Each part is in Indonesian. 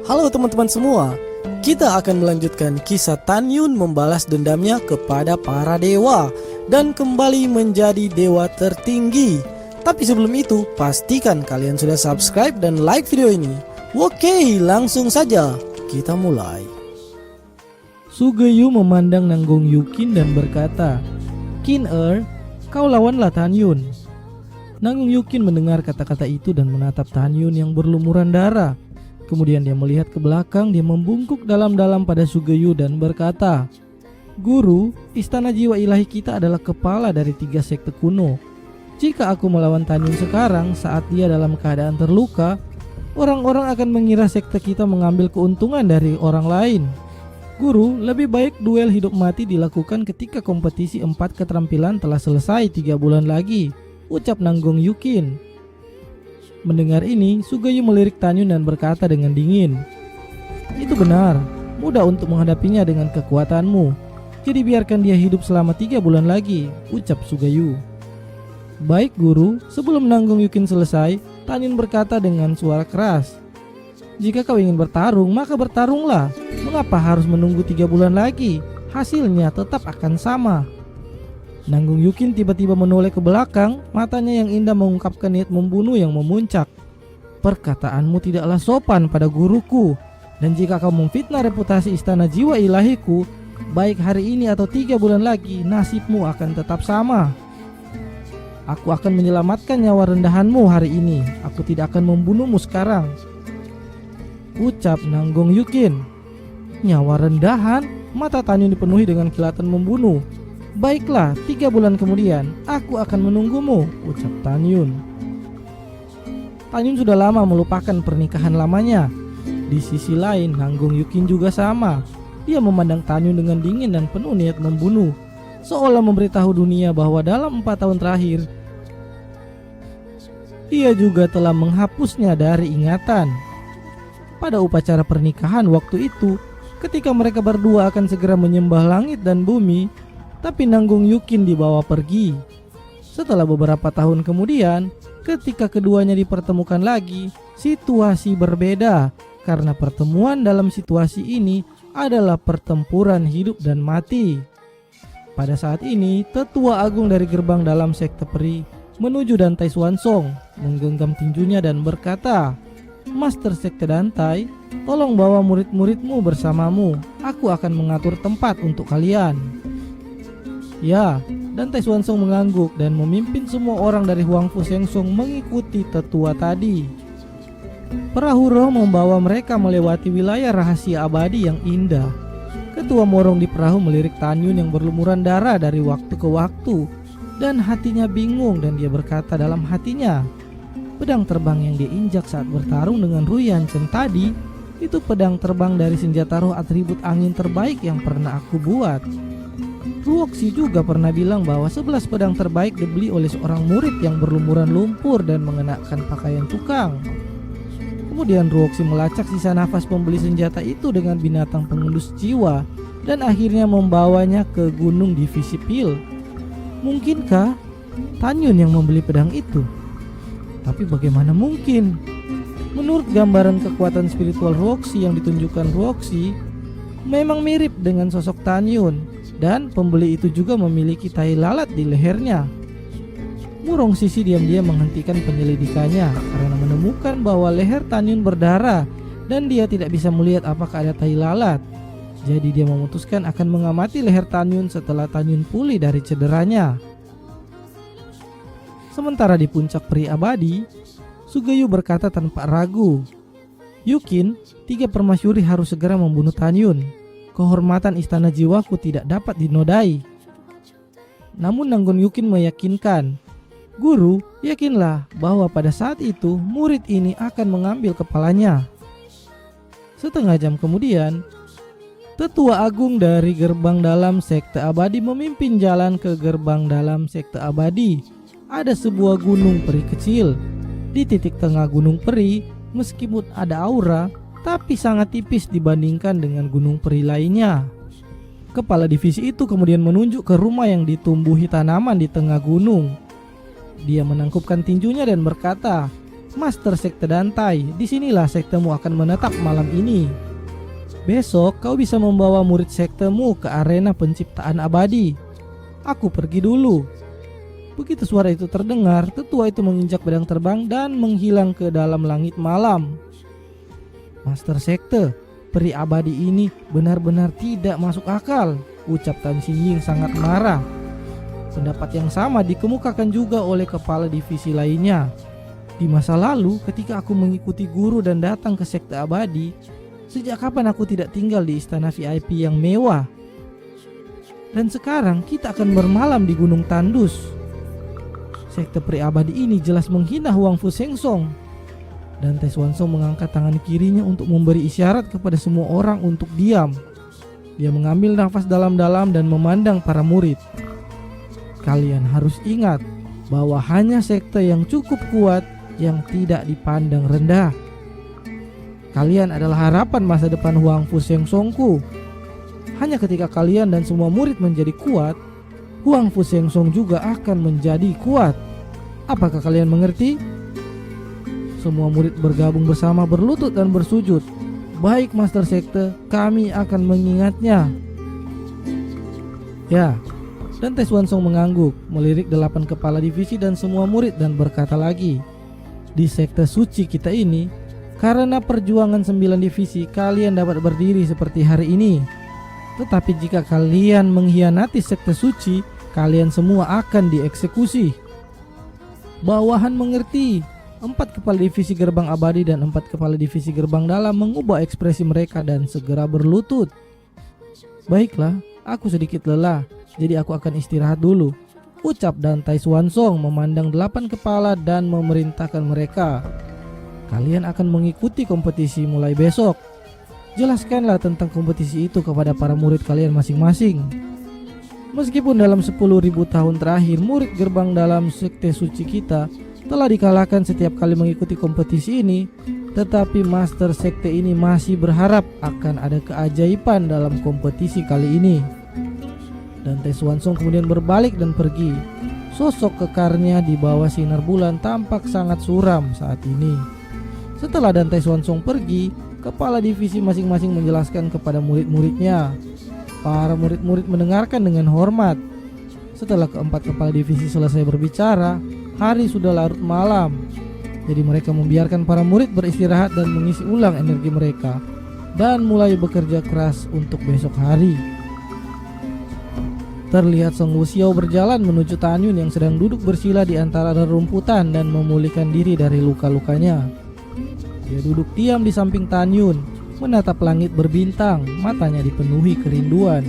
Halo teman-teman semua, kita akan melanjutkan kisah Tan Yun membalas dendamnya kepada para dewa dan kembali menjadi dewa tertinggi. Tapi sebelum itu, pastikan kalian sudah subscribe dan like video ini. Oke, langsung saja kita mulai. Sugeyu memandang Nanggong Yukin dan berkata, "Kin kau lawanlah Tan Yun." Nanggong Yukin mendengar kata-kata itu dan menatap Tan Yun yang berlumuran darah. Kemudian dia melihat ke belakang, dia membungkuk dalam-dalam pada Sugeyu dan berkata, "Guru, istana jiwa ilahi kita adalah kepala dari 3 sekte kuno. Jika aku melawan Tan Yun sekarang saat dia dalam keadaan terluka, orang-orang akan mengira sekte kita mengambil keuntungan dari orang lain. Guru, lebih baik duel hidup mati dilakukan ketika kompetisi 4 keterampilan telah selesai 3 bulan lagi," ucap Nanggong Yukin. Mendengar ini, Sugeyu melirik Tan Yun dan berkata dengan dingin, "Itu benar, mudah untuk menghadapinya dengan kekuatanmu. Jadi biarkan dia hidup selama 3 bulan lagi," ucap Sugeyu. "Baik guru," sebelum Nanggong Yukin selesai, Tan Yun berkata dengan suara keras, "Jika kau ingin bertarung, maka bertarunglah. Mengapa harus menunggu 3 bulan lagi? Hasilnya tetap akan sama." Nanggong Yukin tiba-tiba menoleh ke belakang, matanya yang indah mengungkapkan niat membunuh yang memuncak. "Perkataanmu tidaklah sopan pada guruku, dan jika kau memfitnah reputasi istana jiwa ilahiku, baik hari ini atau 3 bulan lagi, nasibmu akan tetap sama. Aku akan menyelamatkan nyawa rendahanmu hari ini. Aku tidak akan membunuhmu sekarang," ucap Nanggong Yukin. Nyawa rendahan? Mata Tan Yun dipenuhi dengan kilatan membunuh. "Baiklah, 3 bulan kemudian aku akan menunggumu," ucap Tan Yun. Tan Yun sudah lama melupakan pernikahan lamanya. Di sisi lain, Nanggong Yukin juga sama. Dia memandang Tan Yun dengan dingin dan penuh niat membunuh, seolah memberitahu dunia bahwa dalam 4 tahun terakhir dia juga telah menghapusnya dari ingatan. Pada upacara pernikahan waktu itu, ketika mereka berdua akan segera menyembah langit dan bumi, tapi Nanggong Yukin dibawa pergi. Setelah beberapa tahun kemudian, ketika keduanya dipertemukan lagi, situasi berbeda karena pertemuan dalam situasi ini adalah pertempuran hidup dan mati. Pada saat ini, tetua agung dari gerbang dalam sekte peri menuju Dantai Swansong, menggenggam tinjunya dan berkata, "Master sekte Dantai, tolong bawa murid-muridmu bersamamu. Aku akan mengatur tempat untuk kalian." Ya, Dantai Swansong mengangguk dan memimpin semua orang dari Huangfu Sengsong mengikuti tetua tadi. Perahu roh membawa mereka melewati wilayah rahasia abadi yang indah. Ketua Morong di perahu melirik Tan Yun yang berlumuran darah dari waktu ke waktu, dan hatinya bingung dan dia berkata dalam hatinya, "Pedang terbang yang dia injak saat bertarung dengan Ruyan Chen tadi, itu pedang terbang dari senjata roh atribut angin terbaik yang pernah aku buat. Ruoxi juga pernah bilang bahwa 11 pedang terbaik dibeli oleh seorang murid yang berlumuran lumpur dan mengenakan pakaian tukang." Kemudian Ruoxi melacak sisa nafas pembeli senjata itu dengan binatang pengendus jiwa dan akhirnya membawanya ke gunung divisi Pil. Mungkinkah Tan Yun yang membeli pedang itu? Tapi bagaimana mungkin? Menurut gambaran kekuatan spiritual Ruoxi yang ditunjukkan Ruoxi, memang mirip dengan sosok Tan Yun, dan pembeli itu juga memiliki tai lalat di lehernya. Murong Sisi diam-diam menghentikan penyelidikannya karena menemukan bahwa leher Tan Yun berdarah dan dia tidak bisa melihat apakah ada tai lalat. Jadi dia memutuskan akan mengamati leher Tan Yun setelah Tan Yun pulih dari cederanya. Sementara di puncak peri abadi, Sugeyu berkata tanpa ragu, "Yukin, 3 permasyuri harus segera membunuh Tan Yun. Kehormatan istana jiwaku tidak dapat dinodai." Namun Nanggong Yukin meyakinkan, "Guru, yakinlah bahwa pada saat itu murid ini akan mengambil kepalanya." Setengah jam kemudian, tetua agung dari gerbang dalam sekte abadi memimpin jalan ke gerbang dalam sekte abadi. Ada sebuah gunung peri kecil. Di titik tengah gunung peri, meskipun ada aura, tapi sangat tipis dibandingkan dengan gunung peri lainnya. Kepala divisi itu kemudian menunjuk ke rumah yang ditumbuhi tanaman di tengah gunung. Dia menangkupkan tinjunya dan berkata, Master Sekte Dantai, disinilah sektemu akan menetap malam ini. Besok kau bisa membawa murid sektemu ke arena penciptaan abadi. Aku pergi dulu." Begitu suara itu terdengar, tetua itu menginjak pedang terbang dan menghilang ke dalam langit malam. "Master Sekte, peri abadi ini benar-benar tidak masuk akal," ucap Tan Xin Ying sangat marah. Pendapat yang sama dikemukakan juga oleh kepala divisi lainnya. "Di masa lalu ketika aku mengikuti guru dan datang ke sekte abadi, sejak kapan aku tidak tinggal di istana VIP yang mewah? Dan sekarang kita akan bermalam di Gunung Tandus. Sekte peri abadi ini jelas menghina Huang Fu Sengsong." Dan Tai Xuanzong mengangkat tangan kirinya untuk memberi isyarat kepada semua orang untuk diam. Dia mengambil nafas dalam-dalam dan memandang para murid. "Kalian harus ingat bahwa hanya sekte yang cukup kuat yang tidak dipandang rendah. Kalian adalah harapan masa depan Huang Fu Sengsongku. Hanya ketika kalian dan semua murid menjadi kuat, Huang Fu Sengsong juga akan menjadi kuat. Apakah kalian mengerti?" Semua murid bergabung bersama berlutut dan bersujud. "Baik Master Sekte, kami akan mengingatnya." Ya, dan Tai Xuanzong mengangguk, melirik 8 kepala divisi dan semua murid dan berkata lagi, "Di sekte suci kita ini, karena perjuangan 9 divisi, kalian dapat berdiri seperti hari ini. Tetapi jika kalian mengkhianati sekte suci, kalian semua akan dieksekusi. Bawahan mengerti." 4 kepala divisi gerbang abadi dan 4 kepala divisi gerbang dalam mengubah ekspresi mereka dan segera berlutut. "Baiklah, aku sedikit lelah, jadi aku akan istirahat dulu," ucap dan Tai Xuanzong memandang 8 kepala dan memerintahkan mereka. "Kalian akan mengikuti kompetisi mulai besok. Jelaskanlah tentang kompetisi itu kepada para murid kalian masing-masing." Meskipun dalam 10.000 tahun terakhir murid gerbang dalam sekte suci kita telah dikalahkan setiap kali mengikuti kompetisi ini, tetapi Master Sekte ini masih berharap akan ada keajaiban dalam kompetisi kali ini. Dan Tai Xuanzong kemudian berbalik dan pergi. Sosok kekarnya di bawah sinar bulan tampak sangat suram saat ini. Setelah Dan Tai Xuanzong pergi, kepala divisi masing-masing menjelaskan kepada murid-muridnya. Para murid-murid mendengarkan dengan hormat. Setelah keempat kepala divisi selesai berbicara, hari sudah larut malam. Jadi mereka membiarkan para murid beristirahat dan mengisi ulang energi mereka, dan mulai bekerja keras untuk besok hari. Terlihat Song Wuxiao berjalan menuju Tan Yun yang sedang duduk bersila di antara rerumputan dan memulihkan diri dari luka-lukanya. Dia duduk diam di samping Tan Yun, menatap langit berbintang, matanya dipenuhi kerinduan.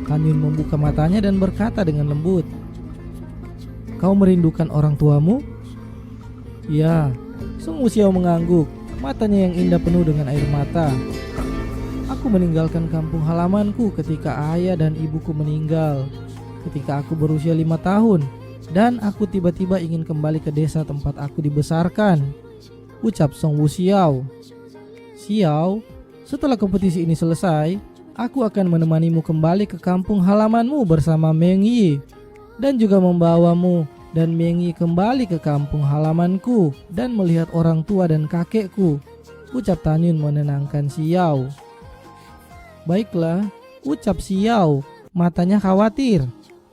Tan Yun membuka matanya dan berkata dengan lembut, "Kau merindukan orang tuamu?" "Ya." Song Wuxiao mengangguk, matanya yang indah penuh dengan air mata. "Aku meninggalkan kampung halamanku ketika ayah dan ibuku meninggal, ketika aku berusia 5 tahun, dan aku tiba-tiba ingin kembali ke desa tempat aku dibesarkan," ucap Song Wuxiao. "Xiao, setelah kompetisi ini selesai, aku akan menemanimu kembali ke kampung halamanmu bersama Meng Yi, dan juga membawamu dan Meng Yi kembali ke kampung halamanku dan melihat orang tua dan kakekku," ucap Tan Yun menenangkan Xiao. "Baiklah," ucap Xiao, matanya khawatir.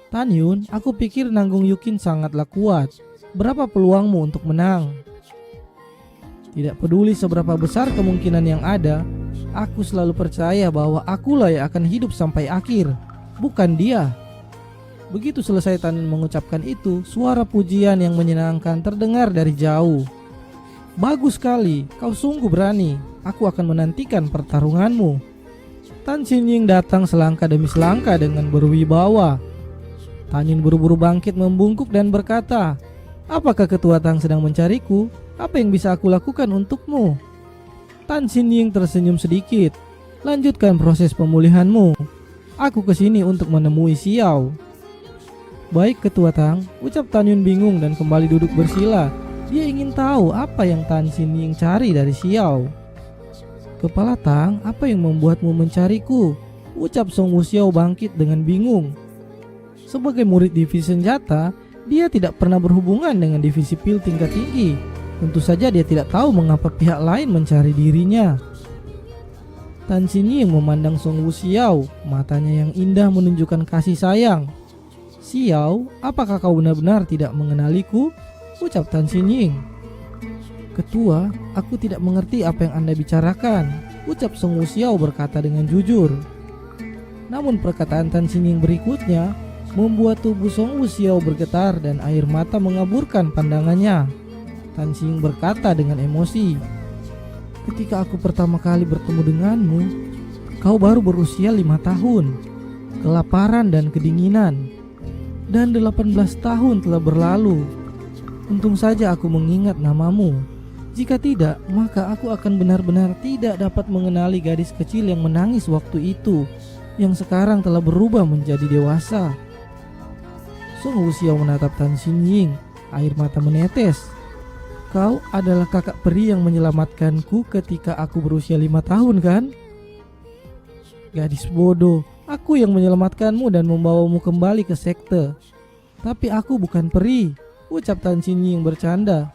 "Tan Yun, aku pikir Nanggung Yukin sangatlah kuat. Berapa peluangmu untuk menang?" "Tidak peduli seberapa besar kemungkinan yang ada, aku selalu percaya bahwa akulah yang akan hidup sampai akhir, bukan dia." Begitu selesai Tan Yun mengucapkan itu, suara pujian yang menyenangkan terdengar dari jauh. "Bagus sekali, kau sungguh berani. Aku akan menantikan pertarunganmu." Tan Xin Ying datang selangkah demi selangkah dengan berwibawa. Tan Yun buru-buru bangkit membungkuk dan berkata, "Apakah Ketua Tang sedang mencariku? Apa yang bisa aku lakukan untukmu?" Tan Xin Ying tersenyum sedikit. "Lanjutkan proses pemulihanmu. Aku kesini untuk menemui Xiao." "Baik Ketua Tang," ucap Tan Yun bingung dan kembali duduk bersila. Dia ingin tahu apa yang Tan Xin Ying cari dari Xiao. "Kepala Tang, apa yang membuatmu mencariku?" ucap Song Wuxiao bangkit dengan bingung. Sebagai murid divisi senjata, dia tidak pernah berhubungan dengan divisi pil tingkat tinggi. Tentu saja dia tidak tahu mengapa pihak lain mencari dirinya. Tan Xin Ying memandang Song Wuxiao, matanya yang indah menunjukkan kasih sayang. "Xiao, apakah kau benar-benar tidak mengenaliku?" ucap Tan Xin Ying. "Ketua, aku tidak mengerti apa yang Anda bicarakan," ucap Song Wuxiao berkata dengan jujur. Namun perkataan Tan Xin Ying berikutnya membuat tubuh Song Wuxiao bergetar dan air mata mengaburkan pandangannya. Tan Xin Ying berkata dengan emosi, "Ketika aku pertama kali bertemu denganmu, kau baru berusia 5 tahun, kelaparan dan kedinginan. Dan 18 tahun telah berlalu. Untung saja aku mengingat namamu. Jika tidak, maka aku akan benar-benar tidak dapat mengenali gadis kecil yang menangis waktu itu, yang sekarang telah berubah menjadi dewasa." Song Wuxiao menatap Tan Xin Ying, air mata menetes. "Kau adalah kakak peri yang menyelamatkanku ketika aku berusia 5 tahun, kan?" "Gadis bodoh, aku yang menyelamatkanmu dan membawamu kembali ke sekte. Tapi aku bukan peri," ucap Tan Xin Ying bercanda.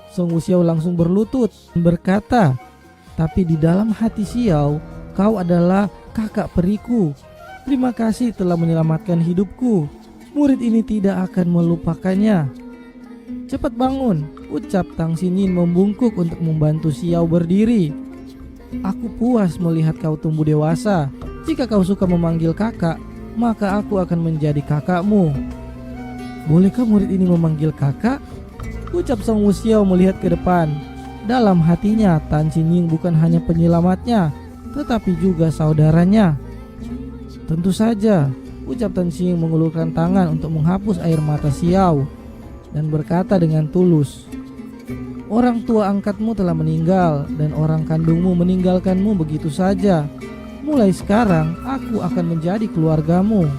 Song Wuxiao langsung berlutut berkata, "Tapi di dalam hati Xiao, kau adalah kakak periku. Terima kasih telah menyelamatkan hidupku. Murid ini tidak akan melupakannya." "Cepat bangun," ucap Tan Xin Ying membungkuk untuk membantu Xiao berdiri. "Aku puas melihat kau tumbuh dewasa. Jika kau suka memanggil kakak, maka aku akan menjadi kakakmu." "Bolehkah murid ini memanggil kakak?" ucap Song Wuxiao melihat ke depan. Dalam hatinya, Tan Xin Ying bukan hanya penyelamatnya, tetapi juga saudaranya. "Tentu saja," ucap Tan Xin Ying mengulurkan tangan untuk menghapus air mata Xiao dan berkata dengan tulus, "Orang tua angkatmu telah meninggal dan orang kandungmu meninggalkanmu begitu saja. Mulai sekarang aku akan menjadi keluargamu."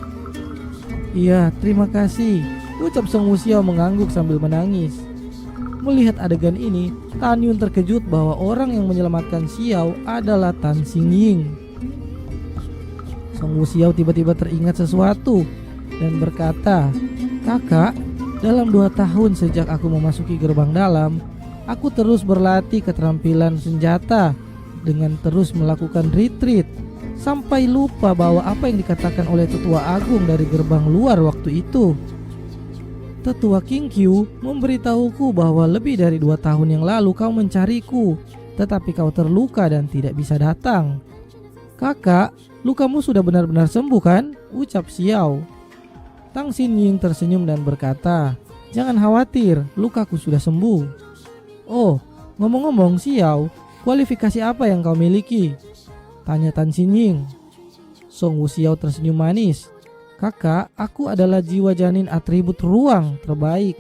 "Iya, terima kasih," ucap Song Wuxiao mengangguk sambil menangis. Melihat adegan ini, Tan Yun terkejut bahwa orang yang menyelamatkan Xiao adalah Tan Xin Ying. Song Wuxiao tiba-tiba teringat sesuatu dan berkata, "Kakak, dalam 2 tahun sejak aku memasuki gerbang dalam, aku terus berlatih keterampilan senjata dengan terus melakukan retreat sampai lupa bahwa apa yang dikatakan oleh Tetua Agung dari gerbang luar waktu itu. Tetua King Qiu memberitahuku bahwa lebih dari 2 tahun yang lalu kau mencariku, tetapi kau terluka dan tidak bisa datang. Kakak, lukamu sudah benar-benar sembuh kan?" ucap Xiao. Tan Xin Ying tersenyum dan berkata, "Jangan khawatir, lukaku sudah sembuh." "Oh, ngomong-ngomong Xiao, kualifikasi apa yang kau miliki?" tanya Tan Xin Ying. Song Wuxiao tersenyum manis. "Kakak, aku adalah jiwa janin atribut ruang terbaik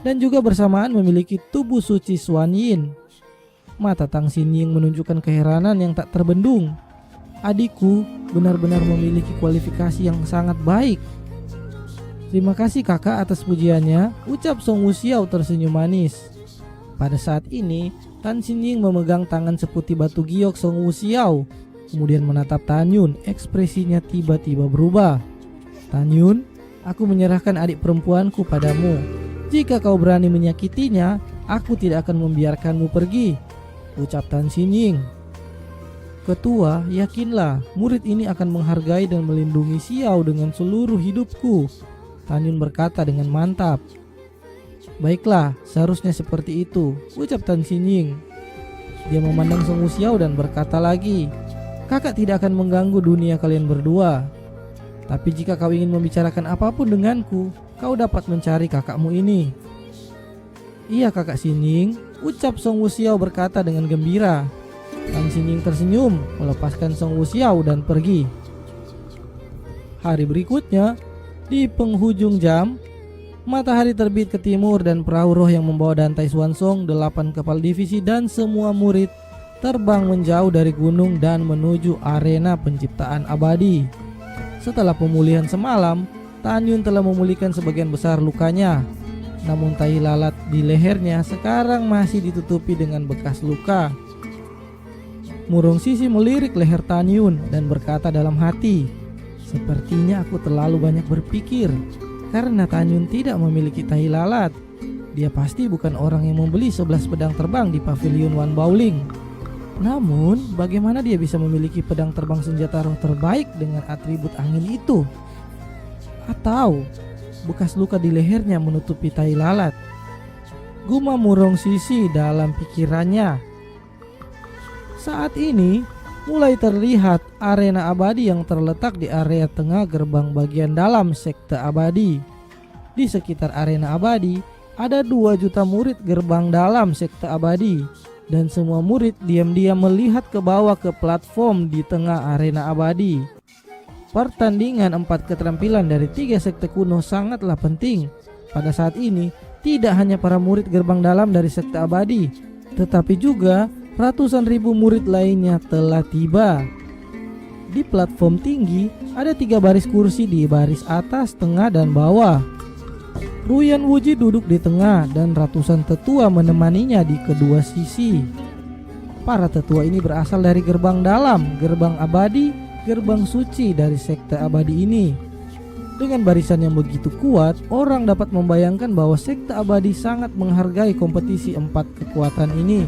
dan juga bersamaan memiliki tubuh suci Xuan Yin." Mata Tan Xin Ying menunjukkan keheranan yang tak terbendung. "Adikku benar-benar memiliki kualifikasi yang sangat baik." "Terima kasih kakak atas pujiannya," ucap Song Wuxiao tersenyum manis. Pada saat ini, Tan Xin Ying memegang tangan seputih batu giok Song Wuxiao, kemudian menatap Tan Yun. Ekspresinya tiba-tiba berubah. "Tan Yun, aku menyerahkan adik perempuanku padamu. Jika kau berani menyakitinya, aku tidak akan membiarkanmu pergi," ucap Tan Xin Ying. "Ketua, yakinlah murid ini akan menghargai dan melindungi Xiao dengan seluruh hidupku," Tan Yun berkata dengan mantap. "Baiklah, seharusnya seperti itu," ucap Tan Xin Ying. Dia memandang Song Wuxiao dan berkata lagi, "Kakak tidak akan mengganggu dunia kalian berdua. Tapi jika kau ingin membicarakan apapun denganku, kau dapat mencari kakakmu ini." "Iya kakak Xin Ying," ucap Song Wuxiao berkata dengan gembira. Tan Xin Ying tersenyum, melepaskan Song Wuxiao dan pergi. Hari berikutnya, di penghujung jam, matahari terbit ke timur dan perahu roh yang membawa Dantai Xuanzong, 8 kepala divisi dan semua murid terbang menjauh dari gunung dan menuju arena penciptaan abadi. Setelah pemulihan semalam, Tan Yun telah memulihkan sebagian besar lukanya. Namun tahi lalat di lehernya sekarang masih ditutupi dengan bekas luka. Murung Sisi melirik leher Tan Yun dan berkata dalam hati, "Sepertinya aku terlalu banyak berpikir. Karena Tan Yun tidak memiliki tahi lalat, dia pasti bukan orang yang membeli 11 pedang terbang di Pavilion One Bowling. Namun, bagaimana dia bisa memiliki pedang terbang senjata roh terbaik dengan atribut angin itu? Atau bekas luka di lehernya menutupi tai lalat? Gumam murung Sisi dalam pikirannya. Saat ini mulai terlihat arena abadi yang terletak di area tengah gerbang bagian dalam sekte abadi. Di sekitar arena abadi ada 2 juta murid gerbang dalam sekte abadi, dan semua murid diam-diam melihat ke bawah ke platform di tengah arena abadi. Pertandingan 4 keterampilan dari 3 sekte kuno sangatlah penting. Pada saat ini tidak hanya para murid gerbang dalam dari sekte abadi, tetapi juga ratusan ribu murid lainnya telah tiba. Di platform tinggi ada 3 baris kursi di baris atas, tengah, dan bawah. Ruyan Wuji duduk di tengah dan ratusan tetua menemaninya di kedua sisi. Para tetua ini berasal dari gerbang dalam, gerbang abadi, gerbang suci dari sekte abadi ini. Dengan barisan yang begitu kuat, orang dapat membayangkan bahwa sekte abadi sangat menghargai kompetisi 4 kekuatan ini.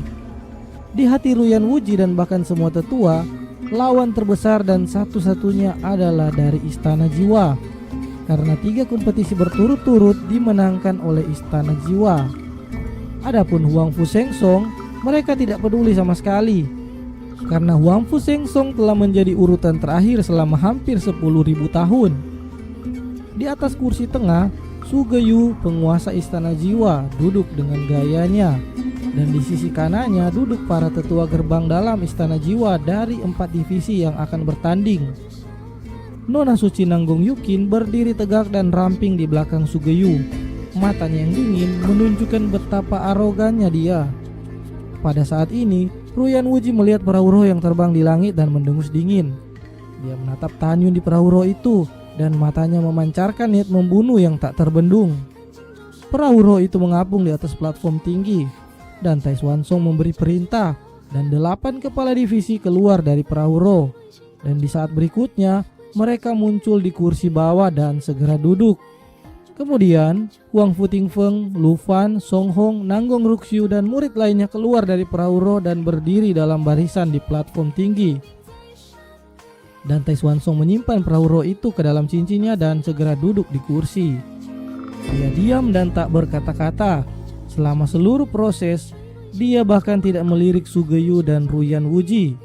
Di hati Ruyan Wuji dan bahkan semua tetua, lawan terbesar dan satu-satunya adalah dari Istana Jiwa, karena 3 kompetisi berturut-turut dimenangkan oleh Istana Jiwa. Adapun Huang Fu Sengsong, mereka tidak peduli sama sekali, karena Huang Fu Sengsong telah menjadi urutan terakhir selama hampir 10.000 tahun. Di atas kursi tengah, Sugeyu, penguasa Istana Jiwa, duduk dengan gayanya, dan di sisi kanannya duduk para tetua gerbang dalam Istana Jiwa dari 4 divisi yang akan bertanding. Nona suci Nanggong Yukin berdiri tegak dan ramping di belakang Sugeyu. Matanya yang dingin menunjukkan betapa arogannya dia. Pada saat ini, Ruyan Wuji melihat perahu roh yang terbang di langit dan mendengus dingin. Dia menatap Tanyun di perahu roh itu dan matanya memancarkan niat membunuh yang tak terbendung. Perahu roh itu mengapung di atas platform tinggi, dan Tai Swansong memberi perintah dan 8 kepala divisi keluar dari perahu roh. Dan di saat berikutnya, mereka muncul di kursi bawah dan segera duduk. Kemudian Huang Fu Tingfeng, Lu Fan, Song Hong, Nanggong Ruxiu dan murid lainnya keluar dari perahu roh dan berdiri dalam barisan di platform tinggi. Dan Tai Swansong menyimpan perahu roh itu ke dalam cincinnya dan segera duduk di kursi. Dia diam dan tak berkata-kata. Selama seluruh proses, dia bahkan tidak melirik Sugeyu dan Ruyan Wuji.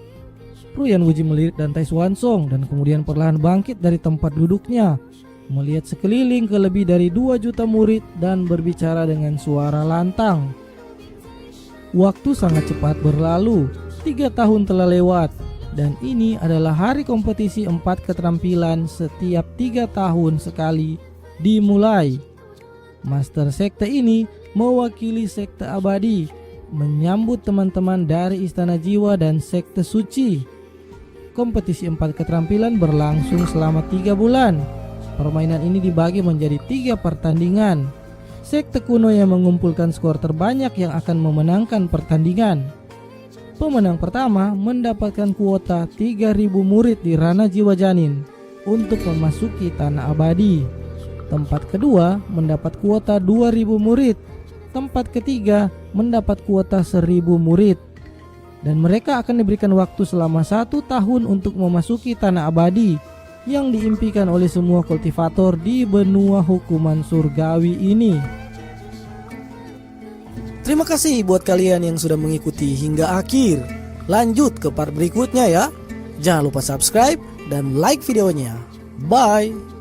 Ruyan Wuji melirik dan Tai Swansong dan kemudian perlahan bangkit dari tempat duduknya, melihat sekeliling ke lebih dari 2 juta murid dan berbicara dengan suara lantang. Waktu sangat cepat berlalu, 3 tahun telah lewat, dan ini adalah hari kompetisi 4 keterampilan setiap 3 tahun sekali dimulai. Master sekte ini mewakili sekte abadi, menyambut teman-teman dari Istana Jiwa dan sekte suci. Kompetisi 4 keterampilan berlangsung selama 3 bulan. Permainan ini dibagi menjadi 3 pertandingan. Sekte kuno yang mengumpulkan skor terbanyak yang akan memenangkan pertandingan. Pemenang pertama mendapatkan kuota 3.000 murid di Ranah Jiwa Janin untuk memasuki Tanah Abadi. Tempat kedua mendapat kuota 2.000 murid. Tempat ketiga mendapat kuota 1.000 murid. Dan mereka akan diberikan waktu selama 1 tahun untuk memasuki Tanah Abadi yang diimpikan oleh semua kultivator di benua hukuman surgawi ini. Terima kasih buat kalian yang sudah mengikuti hingga akhir. Lanjut ke part berikutnya ya. Jangan lupa subscribe dan like videonya. Bye.